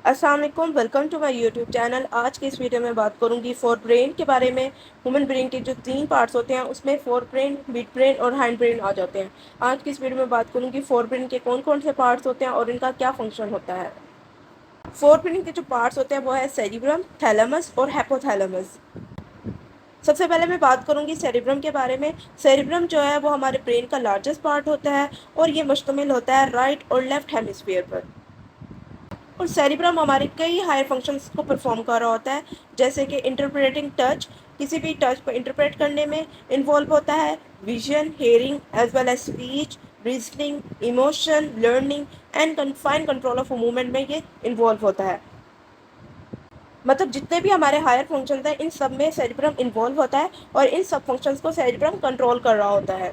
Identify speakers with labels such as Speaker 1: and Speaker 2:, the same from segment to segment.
Speaker 1: अस्सलाम वालेकुम, welcome to my YouTube channel. आज की इस वीडियो में बात करूंगी फोर ब्रेन के बारे में। ह्यूमन ब्रेन के जो 3 पार्ट्स होते हैं उसमें फोर ब्रेन, मिड ब्रेन और हैंड ब्रेन आ जाते हैं। आज की इस वीडियो में बात करूंगी फोर ब्रेन के कौन कौन से पार्ट्स होते हैं और इनका क्या फंक्शन होता है। फोर ब्रेन के जो पार्ट्स होते हैं वो है सेरिब्रम, थैलेमस और हैपोथैलेमस। सबसे पहले मैं बात करूंगी सेरिब्रम के बारे में। सेरिब्रम जो है वो हमारे ब्रेन का लार्जेस्ट पार्ट होता है और ये मुश्तमिल होता है राइट और लेफ्ट हेमिस्फीयर पर। और सेरिब्रम हमारे कई हायर फंक्शंस को परफॉर्म कर रहा होता है, जैसे कि इंटरप्रेटिंग टच, किसी भी टच को इंटरप्रेट करने में इन्वॉल्व होता है। Vision, hearing as well as speech, reasoning, emotion, learning and fine control of movement में ये इन्वॉल्व होता है। मतलब जितने भी हमारे हायर फंक्शंस हैं इन सब में सेरिब्रम इन्वॉल्व होता है और इन सब फंक्शंस को सेरिब्रम कंट्रोल कर रहा होता है।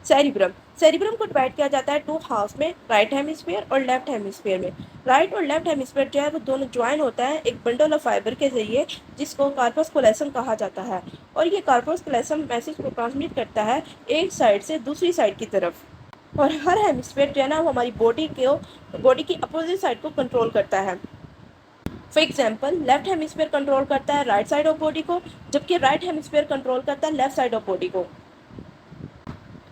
Speaker 1: सेरिब्रम सेरिब्रम को डिवाइड किया जाता है 2 हाफ में, राइट हेमिस्फीयर और लेफ्ट हेमिस्फीयर में। राइट और लेफ्ट हेमिस्फीयर जो है वो दोनों ज्वाइन होता है एक बंडल ऑफ फाइबर के जरिए, जिसको कार्पस कोलेसम कहा जाता है। और ये कार्पस कोलेसम मैसेज को ट्रांसमिट करता है एक साइड से दूसरी साइड की तरफ। और हर हेमिस्फीयर जो है ना वो हमारी बॉडी की अपोजिट साइड को कंट्रोल करता है। For example, left hemisphere control करता है राइट साइड ऑफ बॉडी को, जबकि राइट हेमिस्फीयर कंट्रोल करता है लेफ्ट साइड ऑफ बॉडी को।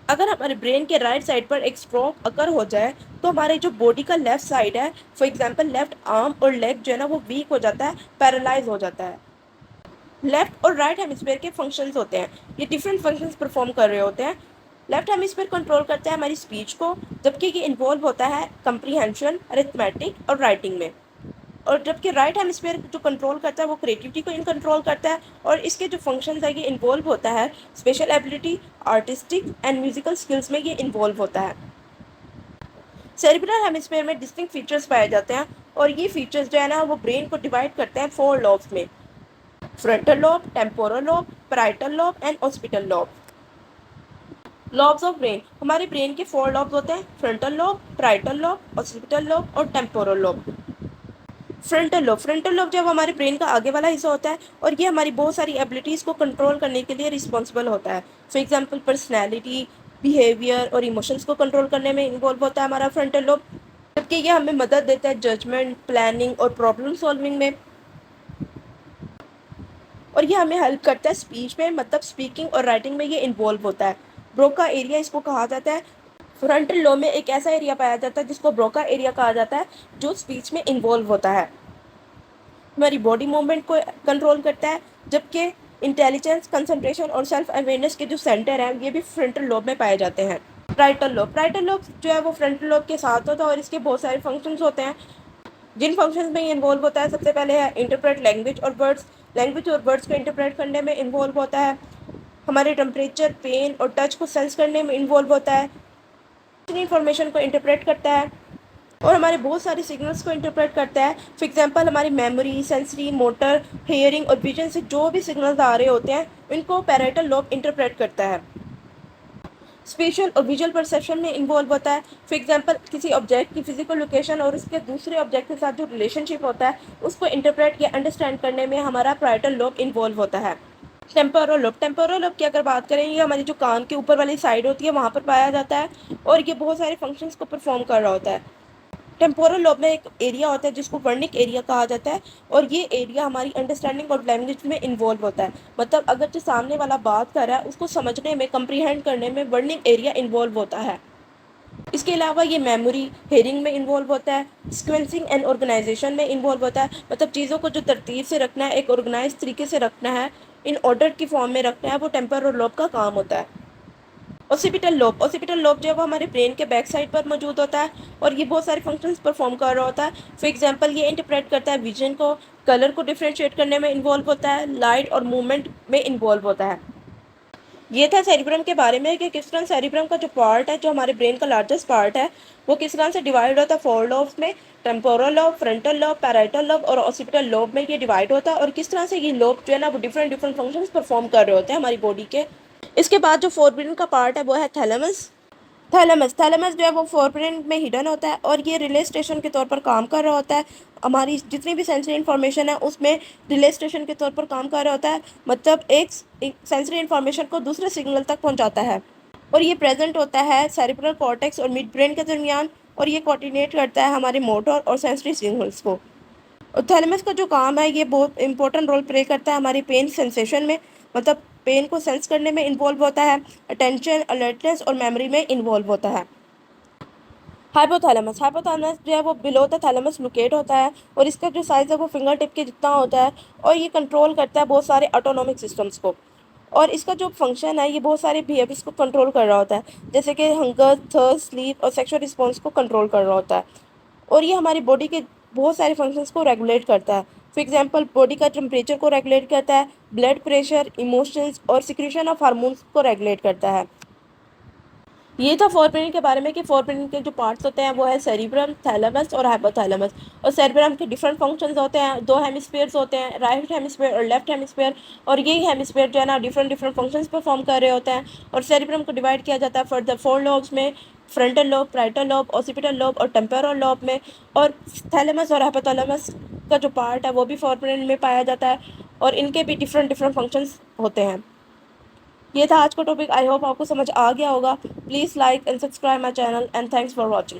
Speaker 1: अगर हमारे ब्रेन के राइट साइड पर एक स्ट्रोक अकर हो जाए तो हमारे जो बॉडी का लेफ्ट साइड है, फॉर एग्जांपल लेफ्ट आर्म और लेग जो है ना वो वीक हो जाता है, पैरालाइज हो जाता है। लेफ्ट और राइट हेमिस्फीयर के फंक्शंस होते हैं, ये डिफरेंट फंक्शंस परफॉर्म कर रहे होते हैं। लेफ्ट हेमिस्फीयर कंट्रोल करता है हमारी स्पीच को, जबकि ये इन्वॉल्व होता है कंप्रीहेंशन, अरिथमेटिक और राइटिंग में। और जबकि राइट हेमिस्फीयर जो कंट्रोल करता है वो क्रिएटिविटी को इन कंट्रोल करता है और इसके जो फंक्शंस है ये इन्वॉल्व होता है special ability, artistic and musical skills में ये इन्वॉल्व होता है। सेरिब्रल हेमिस्फीयर में डिस्टिंक्ट फीचर्स पाए जाते हैं और ये फीचर्स जो है ना वो ब्रेन को डिवाइड करते हैं 4 लॉब्स में: frontal lobe, temporal lobe, parietal lobe and occipital lobe. Lobes of brain, हमारे ब्रेन के 4 लॉब्स होते हैं: frontal lobe, parietal lobe, occipital lobe और टेम्पोरल लॉब। फ्रंटल लोब जब हमारे ब्रेन का आगे वाला हिस्सा होता है और ये हमारी बहुत सारी एबिलिटीज़ को कंट्रोल करने के लिए रिस्पॉन्सिबल होता है। फॉर एग्जांपल, पर्सनैलिटी, बिहेवियर और इमोशंस को कंट्रोल करने में इन्वॉल्व होता है हमारा फ्रंटल लोब, जबकि ये हमें मदद देता है जजमेंट, प्लानिंग और प्रॉब्लम सॉल्विंग में। और ये हमें हेल्प करता है स्पीच में, मतलब स्पीकिंग और राइटिंग में ये इन्वॉल्व होता है। ब्रोका एरिया इसको कहा जाता है। फ्रंटल लोब में एक ऐसा एरिया पाया जाता है जिसको ब्रोका एरिया कहा जाता है, जो स्पीच में इन्वॉल्व होता है, हमारी बॉडी मूवमेंट को कंट्रोल करता है। जबकि इंटेलिजेंस, कंसंट्रेशन और सेल्फ अवेयरनेस के जो सेंटर हैं ये भी फ्रंटल लोब में पाए जाते हैं। राइटल लोब जो है वो फ्रंटल लोब के साथ होता है और इसके बहुत सारे फंक्शंस होते हैं। जिन फंक्शंस में ये इन्वॉल्व होता है, सबसे पहले है इंटरप्रेट लैंग्वेज और वर्ड्स को इंटरप्रेट करने में इन्वॉल्व होता है। हमारे टेम्परेचर, पेन और टच को सेंस करने में इन्वॉल्व होता है। इंफॉर्मेशन को इंटरप्रेट करता है और हमारे बहुत सारे सिग्नल्स को इंटरप्रेट करता है। फॉर एग्जांपल, हमारी मेमोरी, सेंसरी, मोटर, हेयरिंग और विजन से जो भी सिग्नल्स आ रहे होते हैं इनको पैराइटल लोब इंटरप्रेट करता है। स्पेशल और विजुअल परसेप्शन में इन्वॉल्व होता है। फॉर एग्जांपल, किसी ऑब्जेक्ट की फिजिकल लोकेशन और उसके दूसरे ऑब्जेक्ट के साथ जो रिलेशनशिप होता है उसको इंटरप्रेट या अंडरस्टैंड करने में हमारा पैराइटल लोब इन्वॉल्व होता है। टेम्पोरल लोब की अगर बात करें, ये हमारी जो कान के ऊपर वाली साइड होती है वहाँ पर पाया जाता है और ये बहुत सारे फंक्शंस को परफॉर्म कर रहा होता है। टेम्पोरल लोब में एक एरिया होता है जिसको वर्निक एरिया कहा जाता है और ये एरिया हमारी अंडरस्टैंडिंग और लैंग्वेज में इन्वॉल्व होता है। मतलब अगर जो सामने वाला बात कर रहा है उसको समझने में, कंप्रीहेंड करने में वर्निक एरिया इन्वॉल्व होता है। इसके अलावा ये मेमोरी, हेयरिंग में इन्वॉल्व होता है, सिक्वेंसिंग एंड ऑर्गेनाइजेशन में इन्वॉल्व होता है। मतलब चीज़ों को जो तरतीब से रखना है, एक ऑर्गेनाइज तरीके से रखना है, इन ऑर्डर की फॉर्म में रखना है, वो टेम्पोरल लोब का काम होता है। ओसिपिटल लोब जो है वो हमारे ब्रेन के बैक साइड पर मौजूद होता है और ये बहुत सारे फंक्शंस परफॉर्म कर रहा होता है। फॉर एग्जांपल, ये इंटरप्रेट करता है विजन को, कलर को डिफ्रेंशिएट करने में इन्वॉल्व होता है, लाइट और मूवमेंट में इन्वॉल्व होता है। ये था सेरिब्रम के बारे में कि किस तरह सेरिब्रम का जो पार्ट है, जो हमारे ब्रेन का लार्जेस्ट पार्ट है, वो किस तरह से डिवाइड होता है 4 लॉब्स में: temporal lobe, frontal lobe, parietal lobe और ऑक्सीपिटल लॉब में ये डिवाइड होता है और किस तरह से ये लॉब जो है ना वो डिफरेंट डिफरेंट फंक्शंस परफॉर्म कर रहे होते हैं हमारी बॉडी के। इसके बाद जो फोर ब्रेन का पार्ट है वो है थैलेमस। थैलेमस जो है वो फोर ब्रेन में हिडन होता है और ये रिले स्टेशन के तौर पर काम कर रहा होता है। हमारी जितनी भी सेंसरी इन्फॉर्मेशन है उसमें रिले स्टेशन के तौर पर काम कर रहा होता है, मतलब एक सेंसरी इन्फॉर्मेशन को दूसरे सिग्नल तक पहुंचाता है। और ये प्रेजेंट होता है सेरिब्रल कॉर्टेक्स और मिड ब्रेन के दरमियान। और ये कोऑर्डिनेट करता है हमारे मोटर और सेंसरी सिग्नल्स को। और थैलेमस का जो काम है ये बहुत इंपॉर्टेंट रोल प्ले करता है हमारी पेन सेंसेशन में, मतलब पेन को सेंस करने में इन्वॉल्व होता है, अटेंशन, अलर्टनेस और मेमोरी में इन्वॉल्व होता है। हाइपोथैलेमस हाइपोथैलेमस जो है वो बिलो द थैलेमस लोकेट होता है और इसका जो साइज़ है वो फिंगर टिप के जितना होता है और ये कंट्रोल करता है बहुत सारे ऑटोनॉमिक सिस्टम्स को। और इसका जो फंक्शन है ये बहुत सारे बिहेवियर्स को कंट्रोल कर रहा होता है, जैसे कि हंगर, थर्स्ट, स्लीप और सेक्सुअल रिस्पॉन्स को कंट्रोल कर रहा होता है। और ये हमारी बॉडी के बहुत सारे फंक्शंस को रेगुलेट करता है। फॉर एग्जांपल बॉडी का टेम्परेचर को रेगुलेट करता है, ब्लड प्रेशर, इमोशंस और सिक्रीशन ऑफ हार्मोन्स को रेगुलेट करता है। ये था फोरब्रेन के बारे में कि फोरब्रेन के जो पार्ट्स होते हैं वो है सेरिब्रम, थैलेमस और हाइपोथैलेमस। और सेरिब्रम के डिफरेंट फंक्शंस होते हैं, दो हेमिस्फीयर्स होते हैं, राइट हेमिस्फीयर और लेफ्ट हेमिस्फीयर। और ये हेमिस्फीयर जो है ना डिफरेंट डिफरेंट फंक्शंस परफॉर्म कर रहे होते हैं। और सेरिब्रम को डिवाइड किया जाता है फर्दर 4 लोब्स में, frontal lobe, parietal lobe, occipital lobe और टेम्पोरल लोब में। और थैलेमस और हाइपोथैलेमस का जो पार्ट है वो भी फोरब्रेन में पाया जाता है और इनके भी डिफरेंट डिफरेंट फंक्शंस होते हैं। ये था आज का टॉपिक। आई होप आपको समझ आ गया होगा। Please like and subscribe my channel and thanks for watching.